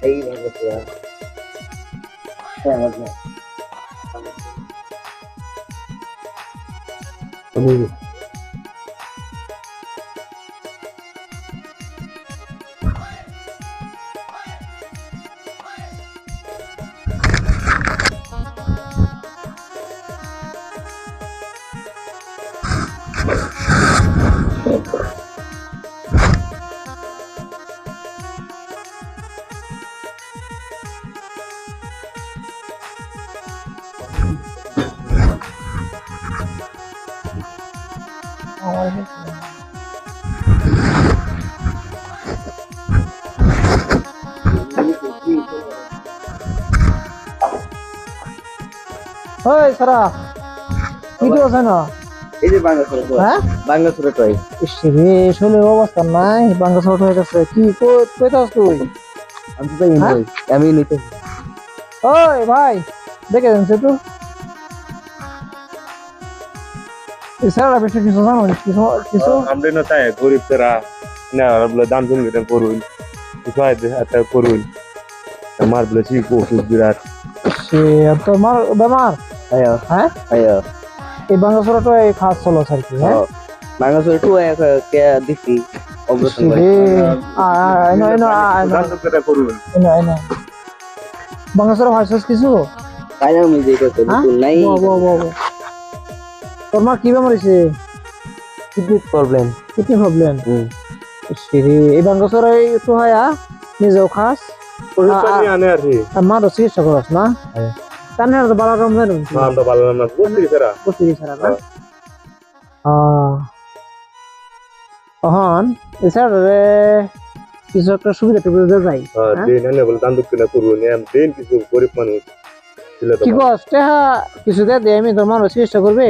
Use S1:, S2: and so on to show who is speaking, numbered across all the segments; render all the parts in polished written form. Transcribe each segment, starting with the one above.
S1: এই ভাঙ্গাচোরা আমার না
S2: ওই সারা ভিডিও আছে না
S1: এই যে ভাঙ্গাচোরা
S2: হ্যাঁ
S1: ভাঙ্গাচোরা টয়
S2: রে শোলে অবস্থা নাই বাংলা শর্ট হয়ে গেছে কি কইতাছ তুই
S1: আমি তো ইনভয়েস আমি নিতে
S2: ওই ভাই দেখে দেন সেটু সারা বেশি কিছু জানো কিছু কিছু
S3: আমরা না তাই গরিব তারা না বলে দাম জমি করুন কিছু একটা করুন আমার বলে কি ওষুধ বিরাট
S2: সে তোমার বেমার
S1: আয়া
S2: হ্যাঁ
S1: আয়া
S2: এই বাংলা শর্ট এই খাস চলো আর কি হ্যাঁ
S1: ভাঙ্গাচোরা টু কে দিছি অবশ্য
S2: রে আইনো
S3: দাম জমি করুন
S2: বাংলা শর্ট ভাষাস কিছু
S1: তাই না আমি যে করতে নাই
S2: তোর মা কি বেমার হইছে
S1: কিডনি প্রবলেম
S2: কিডনি প্রবলেম সিরি এই বাংলা শর্ট তো হয় নিজেও খাস
S3: পরিষ্কার আনে আর কি
S2: আমারও চিকিৎসা করাস না তাহলে তো ভালো রকম জানো
S3: আমরা ভালো না বুঝলি তারা
S2: করতে দিছ না তখন এছাড়া কিছু একটা সুবিধা টুবিধা যাই
S3: দিন আনে বলে দাম দক্ষিণা করুন এম দিন কিছু গরিব মানুষ ছিল তো
S2: কি কষ্ট কিছু দিয়ে আমি তোর মানুষ চিকিৎসা করবে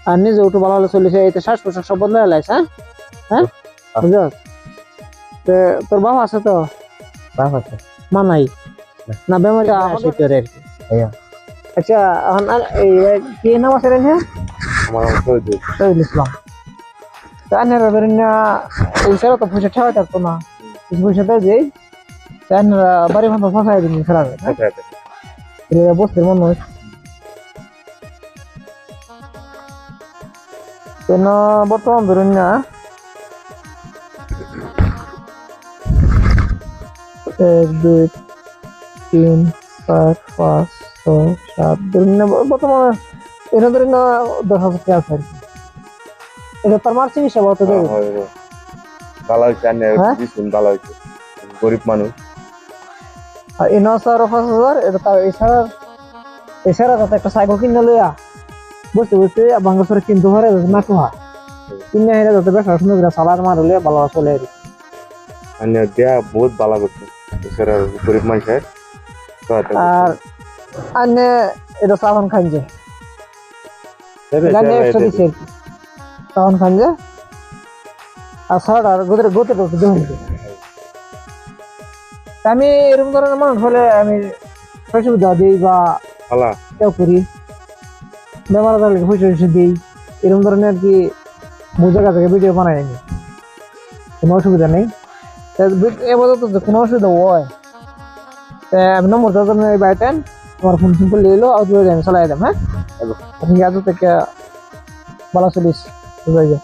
S2: আর নিজে একটু ভালো ভালো চলেছে এতে শ্বাস প্রশ্বাস সব বদলে লাইস হ্যাঁ বুঝছ তোর বাবা আছে তো
S1: বাপ আছে
S2: মা নাই না বেমারি আছে তোর আর কি আচ্ছা এখন এই কি নাম আছে রে
S3: আমার সহ্য
S2: শহীদুল ইসলাম তাহলে বেরিনা ওইসারা তো পয়সা ঠাওয়া থাকতো না পয়সা দেয় যে তাহলে বাড়ি ভাঙা ফাঁসাই দিন খারাপ
S3: আচ্ছা আচ্ছা
S2: বসতে মনে হয় কেন বর্তমান ধরুন না 1 2 3 4 5 6 7 ধরুন না বর্তমানে এটা ধরুন না 10,000 টাকা আছে এটা তার মার চিকিৎসা বলতে দেবে
S3: ভালো হয়েছে আনে দিছুন ভালো হয়েছে গরিব মানুষ
S2: আর এই 9,000 এটা তার এছাড়া যাতে একটা সাইকেল কিনে লইয়া বসতে বসতে বাংলাদেশের কিনতে পারে না তো হয় কিনে হেরে যাতে বেশ সুন্দর করে সালাদ মারলে ভালো চলে আর
S3: আনে দেয়া বহুত ভালো করছে এছাড়া গরিব মানুষের
S2: আর আনে এটা সাবান খান যে গানে একটা দিছে সাবান খান যে আর সারা গোতে গোতে দেখুন আমি এরকম ধরনের মানুষ হলে আমি সুবিধা দিই বা
S3: ভালো
S2: কেউ করি বেমার আজার পয়সা দিই এরকম ধরনের আর কি বুঝে কাছে ভিডিও বানাই আমি কোনো অসুবিধা নেই এবার তো কোনো অসুবিধা হয় আমি নম্বর দাদা বাইটেন তোমার ফোন ফোন করে এলো আর আমি চালাই দাম হ্যাঁ ঠিক আছে থেকে ভালো চলিস বুঝাই যা